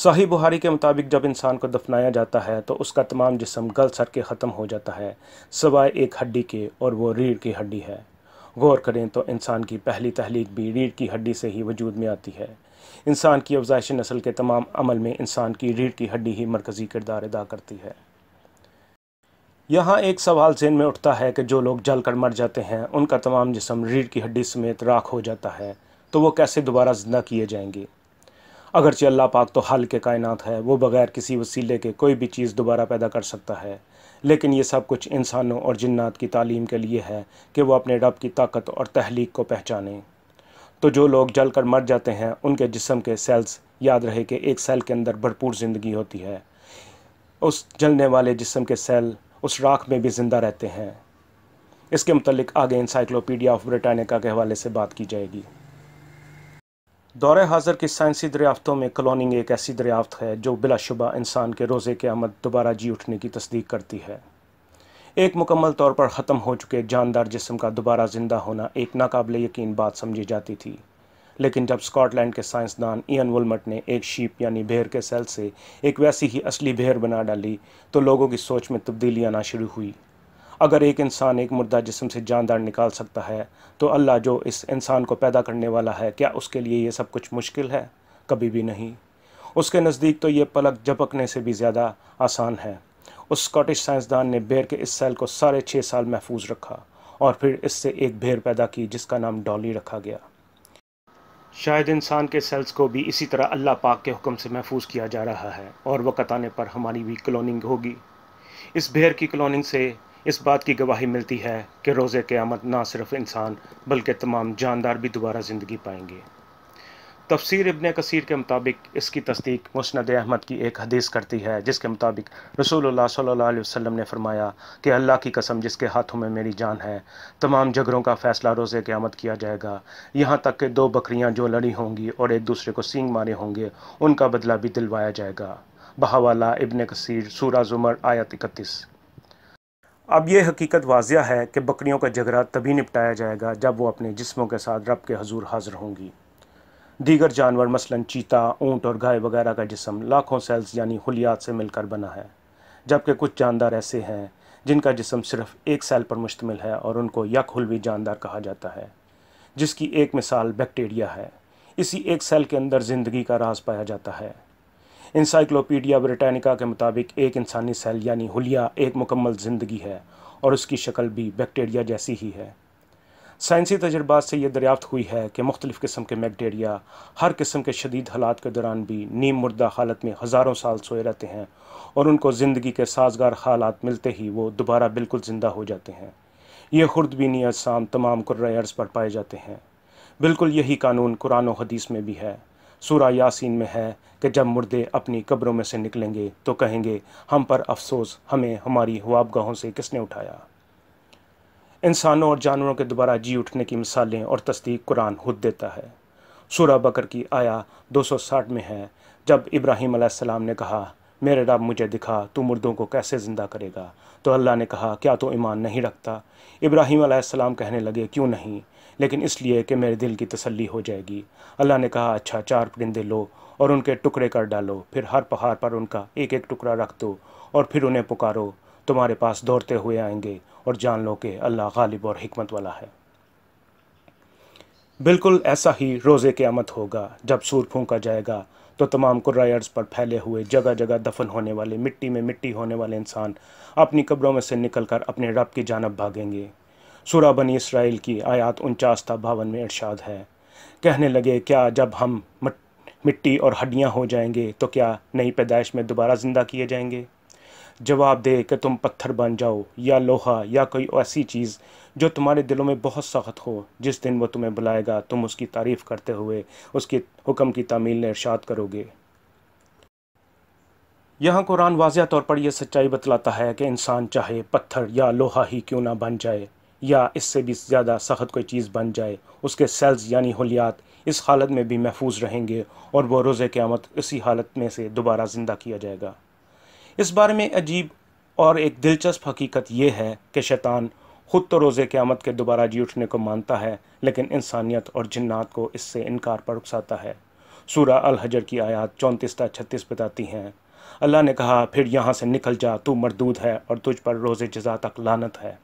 صحیح بخاری کے مطابق جب انسان کو دفنایا جاتا ہے تو اس کا تمام جسم گل سر کے ختم ہو جاتا ہے سوائے ایک ہڈی کے، اور وہ ریڑھ کی ہڈی ہے۔ غور کریں تو انسان کی پہلی تخلیق بھی ریڑھ کی ہڈی سے ہی وجود میں آتی ہے۔ انسان کی افزائش نسل کے تمام عمل میں انسان کی ریڑھ کی ہڈی ہی مرکزی کردار ادا کرتی ہے۔ یہاں ایک سوال ذہن میں اٹھتا ہے کہ جو لوگ جل کر مر جاتے ہیں ان کا تمام جسم ریڑھ کی ہڈی سمیت راکھ ہو جاتا ہے، تو وہ کیسے دوبارہ زندہ کیے جائیں گے؟ اگرچہ اللہ پاک تو خالق کائنات ہے، وہ بغیر کسی وسیلے کے کوئی بھی چیز دوبارہ پیدا کر سکتا ہے، لیکن یہ سب کچھ انسانوں اور جنات کی تعلیم کے لیے ہے کہ وہ اپنے رب کی طاقت اور تخلیق کو پہچانیں۔ تو جو لوگ جل کر مر جاتے ہیں ان کے جسم کے سیلز، یاد رہے کہ ایک سیل کے اندر بھرپور زندگی ہوتی ہے، اس جلنے والے جسم کے سیل اس راکھ میں بھی زندہ رہتے ہیں۔ اس کے متعلق آگے انسائکلوپیڈیا آف بریٹانیکا کے حوالے سے بات کی جائے گی۔ دور حاضر کی سائنسی دریافتوں میں کلوننگ ایک ایسی دریافت ہے جو بلا شبہ انسان کے روز قیامت دوبارہ جی اٹھنے کی تصدیق کرتی ہے۔ ایک مکمل طور پر ختم ہو چکے جاندار جسم کا دوبارہ زندہ ہونا ایک ناقابل یقین بات سمجھی جاتی تھی، لیکن جب اسکاٹ لینڈ کے سائنسدان ایئن وولمٹ نے ایک شیپ یعنی بھیڑ کے سیل سے ایک ویسی ہی اصلی بھیڑ بنا ڈالی تو لوگوں کی سوچ میں تبدیلی آنا شروع ہوئی۔ اگر ایک انسان ایک مردہ جسم سے جاندار نکال سکتا ہے تو اللہ جو اس انسان کو پیدا کرنے والا ہے، کیا اس کے لیے یہ سب کچھ مشکل ہے؟ کبھی بھی نہیں۔ اس کے نزدیک تو یہ پلک جھپکنے سے بھی زیادہ آسان ہے۔ اس اسکاٹش سائنسدان نے بھیڑ کے اس سیل کو سارے 6 سال محفوظ رکھا اور پھر اس سے ایک بھیڑ پیدا کی جس کا نام ڈالی رکھا گیا۔ شاید انسان کے سیلز کو بھی اسی طرح اللہ پاک کے حکم سے محفوظ کیا جا رہا ہے اور وقت آنے پر ہماری بھی کلوننگ ہوگی۔ اس بھیڑ کی کلوننگ سے اس بات کی گواہی ملتی ہے کہ روز قیامت نہ صرف انسان بلکہ تمام جاندار بھی دوبارہ زندگی پائیں گے۔ تفسیر ابن کثیر کے مطابق اس کی تصدیق مسند احمد کی ایک حدیث کرتی ہے جس کے مطابق رسول اللہ صلی اللہ علیہ وسلم نے فرمایا کہ اللہ کی قسم جس کے ہاتھوں میں میری جان ہے، تمام جھگڑوں کا فیصلہ روز قیامت کیا جائے گا، یہاں تک کہ 2 بکریاں جو لڑی ہوں گی اور ایک دوسرے کو سینگ مارے ہوں گے ان کا بدلہ بھی دلوایا جائے گا۔ بحوالہ ابن کثیر سورہ زمر آیت 31۔ اب یہ حقیقت واضح ہے کہ بکریوں کا جھگڑا تبھی نپٹایا جائے گا جب وہ اپنے جسموں کے ساتھ رب کے حضور حاضر ہوں گی۔ دیگر جانور مثلاً چیتا، اونٹ اور گائے وغیرہ کا جسم لاکھوں سیلز یعنی خلیات سے مل کر بنا ہے، جبکہ کچھ جاندار ایسے ہیں جن کا جسم صرف ایک سیل پر مشتمل ہے اور ان کو یک خلوی جاندار کہا جاتا ہے، جس کی ایک مثال بیکٹیریا ہے۔ اسی ایک سیل کے اندر زندگی کا راز پایا جاتا ہے۔ انسائکلوپیڈیا بریٹانیکا کے مطابق ایک انسانی سیل یعنی خلیہ ایک مکمل زندگی ہے اور اس کی شکل بھی بیکٹیریا جیسی ہی ہے۔ سائنسی تجربات سے یہ دریافت ہوئی ہے کہ مختلف قسم کے بیکٹیریا ہر قسم کے شدید حالات کے دوران بھی نیم مردہ حالت میں ہزاروں سال سوئے رہتے ہیں اور ان کو زندگی کے سازگار حالات ملتے ہی وہ دوبارہ بالکل زندہ ہو جاتے ہیں۔ یہ خردبینی اجسام تمام کرۂ ارض پر پائے جاتے ہیں۔ بالکل یہی قانون قرآن و حدیث میں بھی ہے۔ سورہ یاسین میں ہے کہ جب مردے اپنی قبروں میں سے نکلیں گے تو کہیں گے ہم پر افسوس، ہمیں ہماری خوابگاہوں سے کس نے اٹھایا۔ انسانوں اور جانوروں کے دوبارہ جی اٹھنے کی مثالیں اور تصدیق قرآن خود دیتا ہے۔ سورہ بقر کی آیا 260 میں ہے، جب ابراہیم علیہ السلام نے کہا میرے رب مجھے دکھا تو مردوں کو کیسے زندہ کرے گا، تو اللہ نے کہا کیا تو ایمان نہیں رکھتا؟ ابراہیم علیہ السلام کہنے لگے کیوں نہیں، لیکن اس لیے کہ میرے دل کی تسلی ہو جائے گی۔ اللہ نے کہا اچھا 4 پرندے لو اور ان کے ٹکڑے کر ڈالو، پھر ہر پہاڑ پر ان کا ایک ایک ٹکڑا رکھ دو اور پھر انہیں پکارو، تمہارے پاس دوڑتے ہوئے آئیں گے، اور جان لو کہ اللہ غالب اور حکمت والا ہے۔ بالکل ایسا ہی روز قیامت ہوگا جب سور پھونکا جائے گا تو تمام کرۂ ارض پر پھیلے ہوئے جگہ جگہ دفن ہونے والے مٹی میں مٹی ہونے والے انسان اپنی قبروں میں سے نکل کر اپنے رب کی جانب بھاگیں گے۔ سورہ بنی اسرائیل کی آیات 49 تا 52 میں ارشاد ہے، کہنے لگے کیا جب ہم مٹی اور ہڈیاں ہو جائیں گے تو کیا نئی پیدائش میں دوبارہ زندہ کیے جائیں گے؟ جواب دے کہ تم پتھر بن جاؤ یا لوہا یا کوئی ایسی چیز جو تمہارے دلوں میں بہت سخت ہو، جس دن وہ تمہیں بلائے گا تم اس کی تعریف کرتے ہوئے اس کی حکم کی تعمیل نے ارشاد کرو گے۔ یہاں قرآن واضح طور پر یہ سچائی بتلاتا ہے کہ انسان چاہے پتھر یا لوہا ہی کیوں نہ بن جائے یا اس سے بھی زیادہ سخت کوئی چیز بن جائے، اس کے سیلز یعنی خلیات اس حالت میں بھی محفوظ رہیں گے اور وہ روز قیامت اسی حالت میں سے دوبارہ زندہ کیا جائے گا۔ اس بارے میں عجیب اور ایک دلچسپ حقیقت یہ ہے کہ شیطان خود تو روز قیامت کے دوبارہ جی اٹھنے کو مانتا ہے، لیکن انسانیت اور جنات کو اس سے انکار پر اکساتا ہے۔ سورہ الحجر کی آیات 34 تا 36 بتاتی ہیں، اللہ نے کہا پھر یہاں سے نکل جا، تو مردود ہے اور تجھ پر روز جزا تک لعنت ہے۔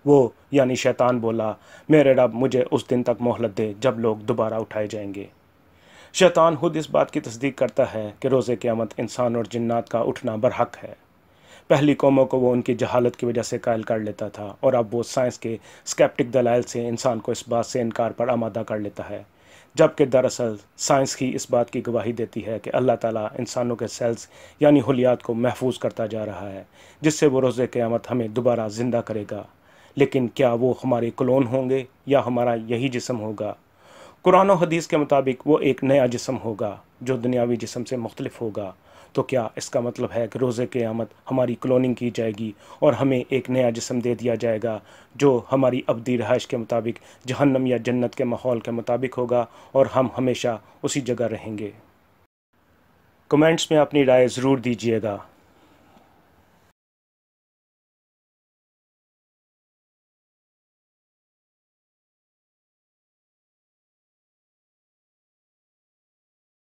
وہ یعنی شیطان بولا، میرے رب مجھے اس دن تک مہلت دے جب لوگ دوبارہ اٹھائے جائیں گے۔ شیطان خود اس بات کی تصدیق کرتا ہے کہ روز قیامت انسان اور جنات کا اٹھنا برحق ہے۔ پہلی قوموں کو وہ ان کی جہالت کی وجہ سے قائل کر لیتا تھا، اور اب وہ سائنس کے اسکیپٹک دلائل سے انسان کو اس بات سے انکار پر آمادہ کر لیتا ہے، جبکہ دراصل سائنس ہی اس بات کی گواہی دیتی ہے کہ اللہ تعالیٰ انسانوں کے سیلز یعنی خلیات کو محفوظ کرتا جا رہا ہے، جس سے وہ روز قیامت ہمیں دوبارہ زندہ کرے گا۔ لیکن کیا وہ ہمارے کلون ہوں گے یا ہمارا یہی جسم ہوگا؟ قرآن و حدیث کے مطابق وہ ایک نیا جسم ہوگا جو دنیاوی جسم سے مختلف ہوگا۔ تو کیا اس کا مطلب ہے کہ روز قیامت ہماری کلوننگ کی جائے گی اور ہمیں ایک نیا جسم دے دیا جائے گا جو ہماری ابدی رہائش کے مطابق جہنم یا جنت کے ماحول کے مطابق ہوگا اور ہم ہمیشہ اسی جگہ رہیں گے؟ کمنٹس میں اپنی رائے ضرور دیجیے گا۔